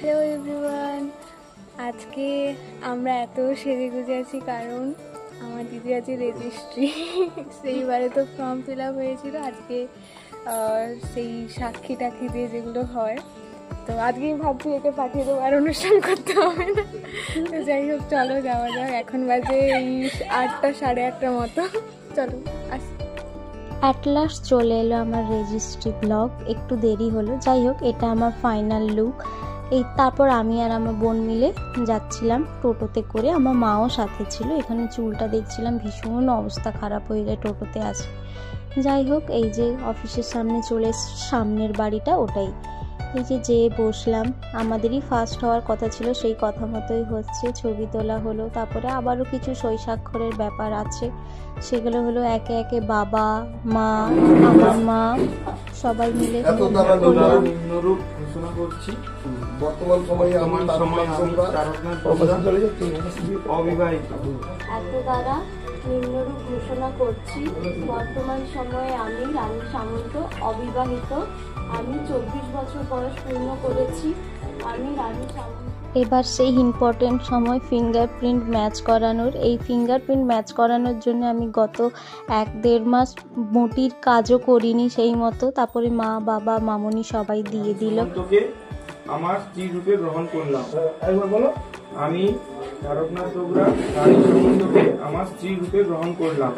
Hello everyone, আজকে আমরা এত সেজে গুজে আছি কারণ আমার দিদি আছে রেজিস্ট্রি। সেইবারে তো ফর্ম ফিল আপ হয়েছিল, আজকে সেই সাক্ষী টাক্ষী দিয়ে যেগুলো হয়, তো আজকেই ভাবছি একে পাঠিয়ে দেবো, আর অনুষ্ঠান করতে হবে না। তো যাই হোক, চলো যাওয়া যাক। এখন বাজে এই 8টা, 8:30 মতো। চলো আসি। অ্যাট লাস্ট চলে এলো আমার রেজিস্ট্রি ব্লগ। একটু দেরি হলো, যাই হোক এটা আমার ফাইনাল লুক। তারপর আমি আর আমার বোন মিলে যাচ্ছিলাম টোটোতে করে, আমার মাও সাথে ছিল। এখানে চুলটা দেখছিলাম ভীষণ অবস্থা খারাপ হয়ে যায় টোটোতে আসে। যাই হোক, এই যে অফিসের সামনে চলে এসেছি, সামনের বাড়িটা ওটাই। এই যে যেয়ে বসলাম, আমাদেরই ফার্স্ট হওয়ার কথা ছিল, সেই কথা মতোই হচ্ছে। ছবি তোলা হলো, তারপরে আবারও কিছু সই স্বাক্ষরের ব্যাপার আছে, সেগুলো হলো একে একে বাবা, মা, আমার মা সবাই মিলে ঘোষণা করছি। বর্তমান সময়ে অবিবাহিত। এত দ্বারা নিম্নরূপ ঘোষণা করছি, বর্তমান সময়ে আমি রানী সামন্ত অবিবাহিত। আমি 24 বছর বয়স পূর্ণ করেছি। আমি রানী সামন্ত। এবার সেই ইম্পর্টেন্ট সময় ফিঙ্গারপ্রিন্ট ম্যাচ করানোর। এই ফিঙ্গারপ্রিন্ট ম্যাচ করানোর জন্য আমি গত 1-1.5 মাস মোটির কাজও করিনি সেই মতো। তারপরে মা, বাবা, মামনি সবাই দিয়ে দিল। তোকে আমার স্ত্রী রূপে গ্রহণ করলাম। একবার বলো। আমি তারকনাথ ডোগরা রানী সামন্তকে আমার স্ত্রী রূপে গ্রহণ করলাম।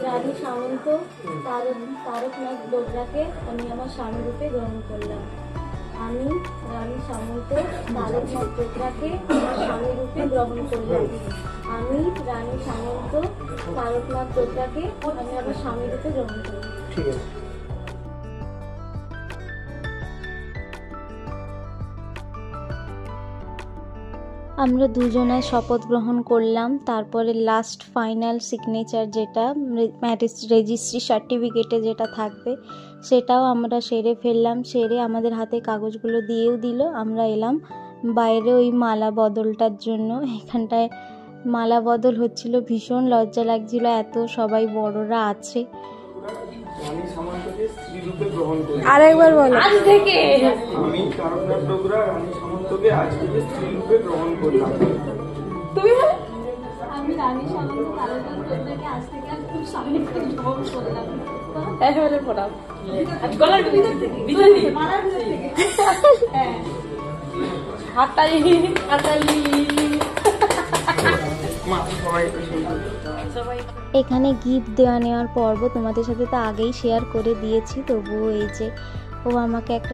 রানী সামন্ত তারকনাথ ডোগরাকে আমি আমার স্বামী রূপে গ্রহণ করলাম। আমি রানী সামন্ত তারকনাথ ডোগরাকে আমার স্বামী রূপে গ্রহণ করলাম। আমি রানী সামন্ত তারকনাথ ডোগরাকে আমি আমার স্বামী রূপে গ্রহণ করলাম। ঠিক আছে। আমরা দুজনায় শপথ গ্রহণ করলাম। তারপরে লাস্ট ফাইনাল সিগনেচার, যেটা ম্যারেজ রেজিস্ট্রি সার্টিফিকেটে যেটা থাকবে, সেটাও আমরা সেরে ফেললাম। সেরে আমাদের হাতে কাগজগুলো দিয়েও দিল। আমরা এলাম বাইরে ওই মালা বদলটার জন্য। এখানটায় মালা বদল হচ্ছিল, ভীষণ লজ্জা লাগছিল, এত সবাই বড়রা আছে। রানী সামন্তকে স্ত্রী রূপে গ্রহণ করি। আরেকবার বলো। আজ থেকে আমি তারকনাথ ডোগরা রানী সামন্তকে আজ থেকে স্ত্রী রূপে গ্রহণ করলাম। তুমি আমি রানী সামন্ত তারকনাথ ডোগরাকে আজ থেকে খুব স্বামী রূপে গ্রহণ করলাম। একেবারে পড়াও। গলার ভিতর থেকে, মালার ভিতর থেকে। হ্যাঁ, হাততালি হাততালি। এখানে গিফট দেওয়া নেওয়ার পর্ব তোমাদের সাথে তো আগেই শেয়ার করে দিয়েছি, তবুও এই যে ও আমাকে একটা